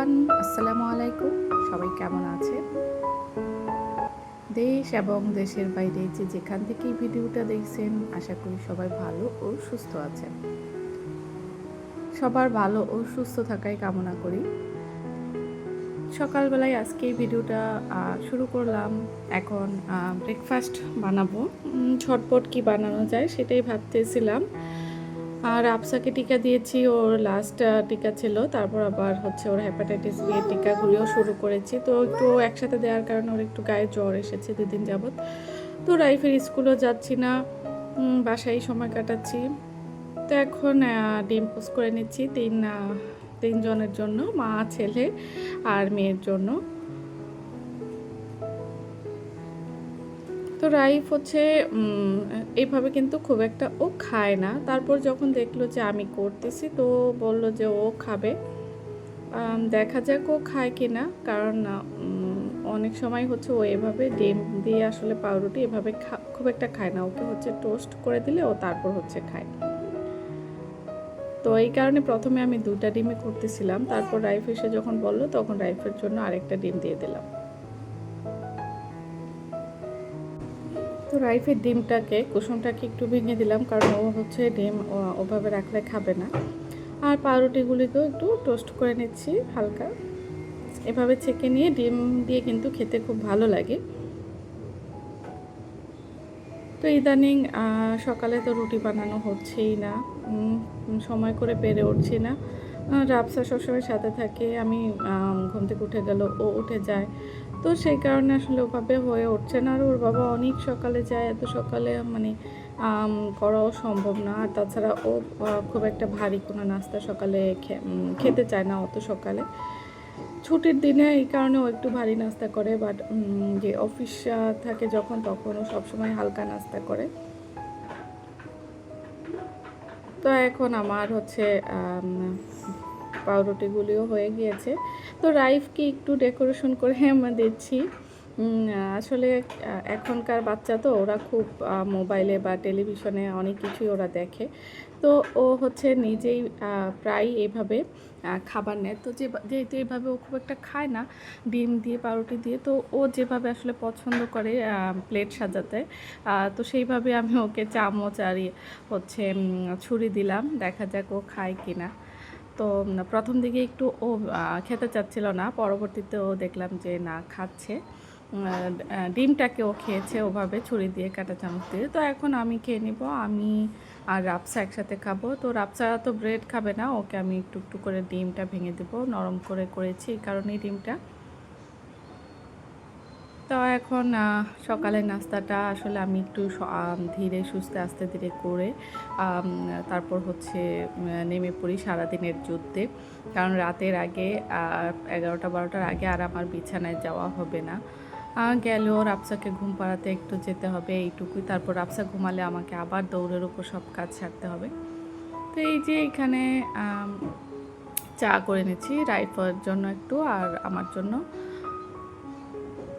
Everyone, আসসালামু আলাইকুম। সবাই কেমন আছে? দেশ এবং দেশের বাইরে যেখান থেকে এই ভিডিওটা দেখছেন, আশা করি সবাই ভালো ও সুস্থ আছেন। সবার ভালো ও সুস্থ থাকাই কামনা করি। সকালবেলায় আজকে এই ভিডিওটা শুরু করলাম। এখন ব্রেকফাস্ট বানাবো। ঝটপট কি বানানো যায় সেটাই ভাবতেছিলাম। আর আফসাকে টিকা দিয়েছি, ওর লাস্ট টিকা ছিল। তারপর আবার হচ্ছে ওর হেপাটাইটিস বি এর টিকাগুলিও শুরু করেছি। তো একটু একসাথে দেওয়ার কারণে ওর একটু গায়ে জ্বর এসেছে 2 দিন যাবৎ। তো রাইফের স্কুলও যাচ্ছি না, বাসায় সময় কাটাচ্ছি। তো এখন ডিম পোস্ট করে নিচ্ছি 3 জনের জন্য, মা, ছেলে আর মেয়ের জন্য। তো রাইফ হচ্ছে এইভাবে কিন্তু খুব একটা ও খায় না। তারপর যখন দেখলো যে আমি করতেছি, তো বলল যে ও খাবে। দেখা যাক ও খায় কিনা, কারণ অনেক সময় হচ্ছে ও এভাবে ডিম দিয়ে আসলে পাউরুটি এভাবে খুব একটা খায় না। ওকে হচ্ছে টোস্ট করে দিলে ও তারপর হচ্ছে খায়। তো এই কারণে প্রথমে আমি 2টা ডিমে করতেছিলাম। তারপর রাইফ এসে যখন বলল, তখন রাইফের জন্য আরেকটা ডিম দিয়ে দিলাম। তো রাইফের ডিমটাকে, কুসুমটাকে একটু ভেঙে দিলাম, কারণ ও হচ্ছে ডিম ওভাবে রাখলে খাবে না। আর পাউরুটিগুলিকেও একটু টোস্ট করে নিচ্ছি হালকা। এভাবে ছেঁকে নিয়ে ডিম দিয়ে কিন্তু খেতে খুব ভালো লাগে। তো ইদানিং সকালে তো রুটি বানানো হচ্ছেই না, সময় করে পেরে উঠছি না। রাবসা সবসময় সাথে থাকে, আমি ঘুম থেকে উঠে গেল ও উঠে যায়। তো সেই কারণে আসলে ওভাবে হয়ে উঠছে না। আর ওর বাবা অনেক সকালে যায়, এত সকালে মানে করাও সম্ভব না। আর তাছাড়া ও খুব একটা ভারী কোনো নাস্তা সকালে খেতে চায় না অত সকালে। ছুটির দিনে এই কারণে ও একটু ভারী নাস্তা করে, বাট যে অফিস থাকে যখন, তখন ও সবসময় হালকা নাস্তা করে। তো এখন আমার হচ্ছে পাউরুটিগুলিও হয়ে গিয়েছে। তো রাইফকে একটু ডেকোরেশন করে দিচ্ছি। আসলে এখনকার বাচ্চা তো ওরা খুব মোবাইলে বা টেলিভিশনে অনেক কিছুই ওরা দেখে। তো ও হচ্ছে নিজেই প্রায় এইভাবে খাবার নেয়। তো যেহেতু এইভাবে ও খুব একটা খায় না ডিম দিয়ে, পাউরুটি দিয়ে, তো ও যেভাবে আসলে পছন্দ করে প্লেট সাজাতে, তো সেইভাবে আমি ওকে চামচ আর হচ্ছে ছুরি দিলাম, দেখা যাক ও খায় কিনা। তো প্রথম দিকে একটু ও খেতে চাচ্ছিল না, পরবর্তীতে ও দেখলাম যে না, খাচ্ছে। ডিমটাকে ও খেয়েছে ওভাবে ছুরি দিয়ে, কাঁটা চামচ দিয়ে। তো এখন আমি খেয়ে নিব, আমি আর রাবসা একসাথে খাবো। তো রাবসা তো ব্রেড খাবে না, ওকে আমি একটু একটু করে ডিমটা ভেঙে দেবো, নরম করে করেছি এই কারণেই ডিমটা। তো এখন সকালের নাস্তাটা আসলে আমি একটু ধীরে সুস্থে আস্তে ধীরে করে তারপর হচ্ছে নেমে পড়ি সারাদিনের যুদ্ধে। কারণ রাতের আগে 11টা-12টার আগে আর আমার বিছানায় যাওয়া হবে না। গেলেও রাবসাকে ঘুম পাড়াতে একটু যেতে হবে, এইটুকুই। তারপর রাবসা ঘুমালে আমাকে আবার দৌড়ের উপর সব কাজ ছাড়তে হবে। তো এই যে এখানে চা করে নিচ্ছি রাইফের জন্য একটু, আর আমার জন্য।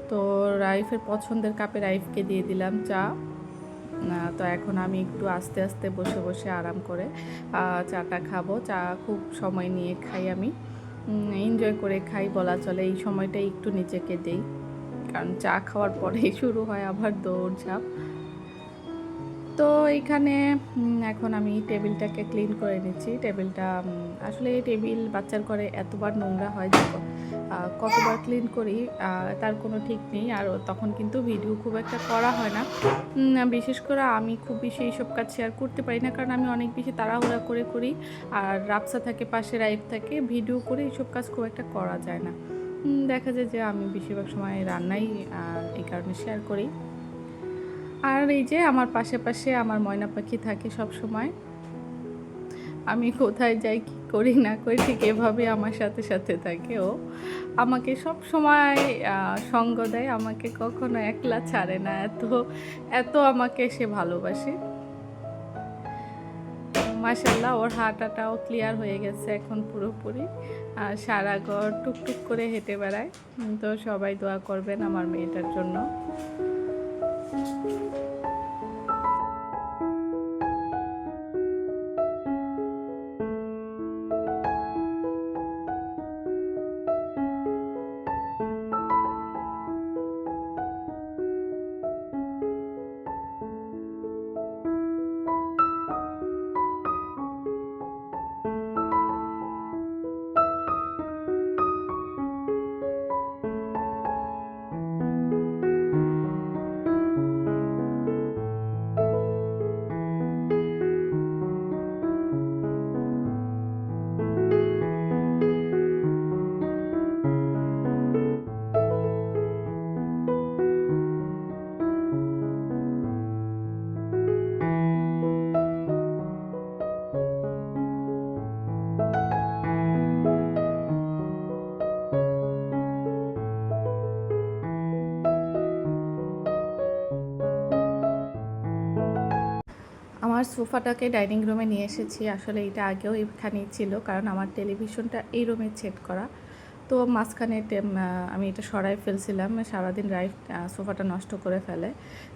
তো রাইফের পছন্দের কাপে রাইফকে দিয়ে দিলাম চা। তো এখন আমি একটু আস্তে আস্তে বসে বসে আরাম করে চাটা খাবো। চা খুব সময় নিয়ে খাই আমি, এনজয় করে খাই বলা চলে। এই সময়টাই একটু নিজেকে দেই, কারণ চা খাওয়ার পরেই শুরু হয় আবার দৌড়ঝাঁপ। তো এইখানে এখন আমি টেবিলটাকে ক্লিন করে নিচ্ছি। টেবিলটা আসলে টেবিল বাচ্চার ঘরে এতবার নোংরা হয় যে কতবার ক্লিন করি তার কোনো ঠিক নেই। আর তখন কিন্তু ভিডিও খুব একটা করা হয় না। বিশেষ করে আমি খুব বেশি এইসব কাজ শেয়ার করতে পারি না, কারণ আমি অনেক বেশি তাড়াহুড়া করে করি। আর রাবসা থাকে পাশে, রাইফ থাকে, ভিডিও করে এইসব কাজ খুব একটা করা যায় না। দেখা যায় যে আমি বেশিরভাগ সময় রান্নাই এই কারণে শেয়ার করি। আর এই যে আমার পাশে পাশে আমার ময়না পাখি থাকে সব সময়। আমি কোথায় যাই, কি করি না করি, ঠিক এভাবে আমার সাথে সাথে থাকে ও। আমাকে সব সময় সঙ্গ দেয়, আমাকে কখনো একলা ছাড়ে না। এত এত আমাকে সে ভালোবাসে। মাশাআল্লাহ, ওর হাঁটাটাও ক্লিয়ার হয়ে গেছে এখন পুরোপুরি। সারা ঘর টুকটুক করে হেঁটে বেড়ায়। তো সবাই দোয়া করবেন আমার মেয়েটার জন্য। আমার সোফাটাকে ডাইনিং রুমে নিয়ে এসেছি। আসলে এটা আগেও এখানেই ছিল, কারণ আমার টেলিভিশনটা এই রুমে সেট করা। তো মাঝখানে আমি এটা সরাই ফেলছিলাম, সারাদিন রাইফ সোফাটা নষ্ট করে ফেলে।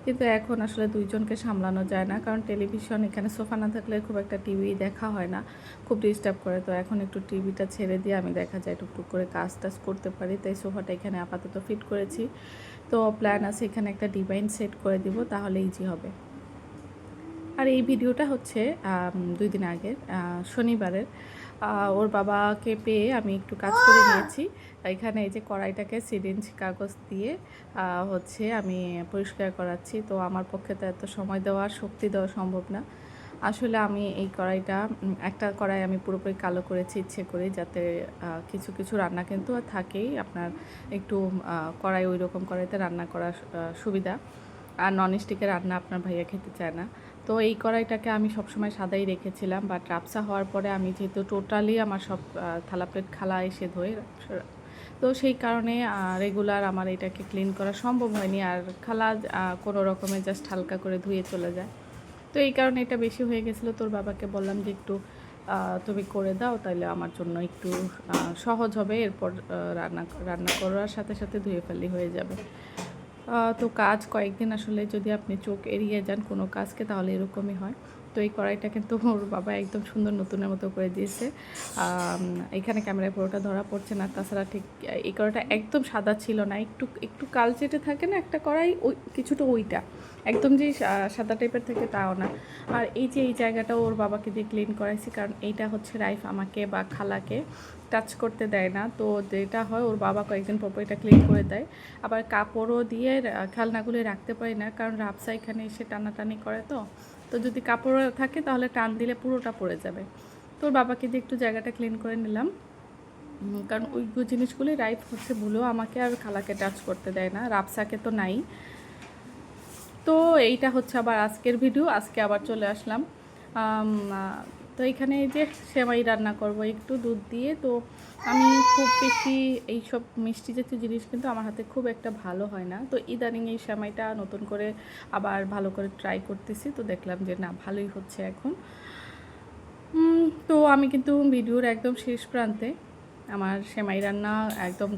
কিন্তু এখন আসলে দুইজনকে সামলানো যায় না, কারণ টেলিভিশন এখানে সোফা না থাকলে খুব একটা টিভি দেখা হয় না, খুব ডিস্টার্ব করে। তো এখন একটু টিভিটা ছেড়ে দিয়ে আমি দেখা যায় টুকটুক করে কাজ টাজ করতে পারি, তাই সোফাটা এখানে আপাতত ফিট করেছি। তো প্ল্যান আছে এখানে একটা ডিভাইন সেট করে দিব, তাহলে ইজি হবে। আর এই ভিডিওটা হচ্ছে 2 দিন আগের, শনিবারের। ওর বাবাকে পেয়ে আমি একটু কাজ করে নিয়েছি। এখানে এই যে কড়াইটাকে সিরিঞ্জ কাগজ দিয়ে হচ্ছে আমি পরিষ্কার করাচ্ছি। তো আমার পক্ষে তো এত সময় দেওয়া, শক্তি দেওয়া সম্ভব না। আসলে আমি এই কড়াইটা, একটা কড়াই আমি পুরোপুরি কালো করেছি ইচ্ছে করে, যাতে কিছু কিছু রান্না কিন্তু থাকেই আপনার একটু কড়াই, ওই রকম কড়াইতে রান্না করার সুবিধা। আর ননস্টিকের রান্না আপনার ভাইয়া খেতে চায় না। তো এই কড়াইটাকে আমি সবসময় সাদাই রেখেছিলাম, বাট রাবসা হওয়ার পরে আমি যেহেতু টোটালি আমার সব থালা প্লেট খালা এসে ধোয়, তো সেই কারণে রেগুলার আমার এটাকে ক্লিন করা সম্ভব হয়নি। আর খালা কোনো রকমে জাস্ট হালকা করে ধুয়ে চলে যায়। তো এই কারণে এটা বেশি হয়ে গেছিলো। তোর বাবাকে বললাম যে একটু তুমি করে দাও, তাহলে আমার জন্য একটু সহজ হবে। এরপর রান্না করার সাথে সাথে ধুয়ে ফেললেই হয়ে যাবে। তো কাজ কয়েকদিন আসলে যদি আপনি চোখ এড়িয়ে যান কোনো কাজকে, তাহলে এরকমই হয়। তো এই কড়াইটা কিন্তু ওর বাবা একদম সুন্দর নতুনের মতো করে দিয়েছে। এখানে ক্যামেরায় পুরোটা ধরা পড়ছে না, তাছাড়া ঠিক এই কড়াইটা একদম সাদা ছিল না, একটু একটু কালচেটে থাকে না একটা কড়াই, ওই কিছুটা ওইটা, একদম যে সাদা টাইপের থাকে তাও না। আর এই যে এই জায়গাটা ওর বাবাকে দিয়ে ক্লিন করাইছি, কারণ এইটা হচ্ছে রাইফ আমাকে বা খালাকে টাচ করতে দেয় না। তো যেটা হয়, ওর বাবা কয়েকদিন পর এটা ক্লিন করে দেয়। আবার কাপড়ও দিয়ে খেলনাগুলো রাখতে পারি না, কারণ রাবসা এখানে এসে টানাটানি করে। তো তো যদি কাপড় থাকে তাহলে টান দিলে পুরোটা পড়ে যাবে। তো ওর বাবাকে দিয়ে একটু জায়গাটা ক্লিন করে নিলাম, কারণ ওই জিনিসগুলি রাইফ হচ্ছে ভুলেও আমাকে আর খালাকে টাচ করতে দেয় না, রাবসাকে তো নাই। তো এইটা হচ্ছে আবার আজকের ভিডিও। আজকে আবার চলে আসলাম। তো এখানে এই যে সেমাই রান্না করব একটু দুধ দিয়ে। তো আমি খুব বেশি এইসব মিষ্টি জাতীয় জিনিস কিন্তু আমার হাতে খুব একটা ভালো হয় না। তো ইদানিং এই সেমাইটা নতুন করে আবার ভালো করে ট্রাই করতেছি, তো দেখলাম যে না, ভালোই হচ্ছে এখন। তো আমি কিন্তু ভিডিওর একদম শেষ প্রান্তে। আমার সেমাই রান্না একদম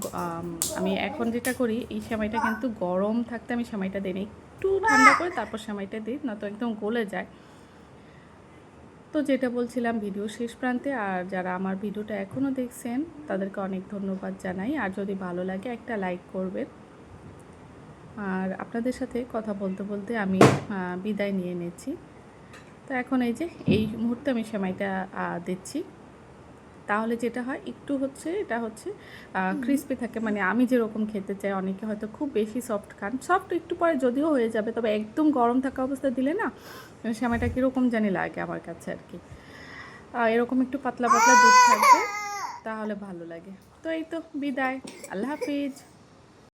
আমি এখন যেটা করি, এই সেমাইটা কিন্তু গরম থাকতে আমি সেমাইটা দিই না, একটু ঠান্ডা করে তারপর সেমাইটা দিই, না তো একদম গলে যায়। তো যেটা বলছিলাম, ভিডিও শেষ প্রান্তে। আর যারা আমার ভিডিওটা এখনও দেখছেন তাদেরকে অনেক ধন্যবাদ জানাই। আর যদি ভালো লাগে একটা লাইক করবেন। আর আপনাদের সাথে কথা বলতে বলতে আমি বিদায় নিয়ে নিচ্ছি। তো এখন এই যে এই মুহূর্তে আমি সেমাইটা দিচ্ছি, তাহলে যেটা হয় একটু হচ্ছে, এটা হচ্ছে ক্রিস্পি থাকে, মানে আমি যেরকম খেতে চাই। অনেকে হয়তো খুব বেশি সফট খান, সফট একটু পরে যদিও হয়ে যাবে, তবে একদম গরম থাকা অবস্থায় দিলে না সেমাইটা কীরকম জানি লাগে আমার কাছে আর কি। এরকম একটু পাতলা পাতলা দুধ থাকবে, তাহলে ভালো লাগে। তো এই তো বিদায়, আল্লাহ হাফিজ।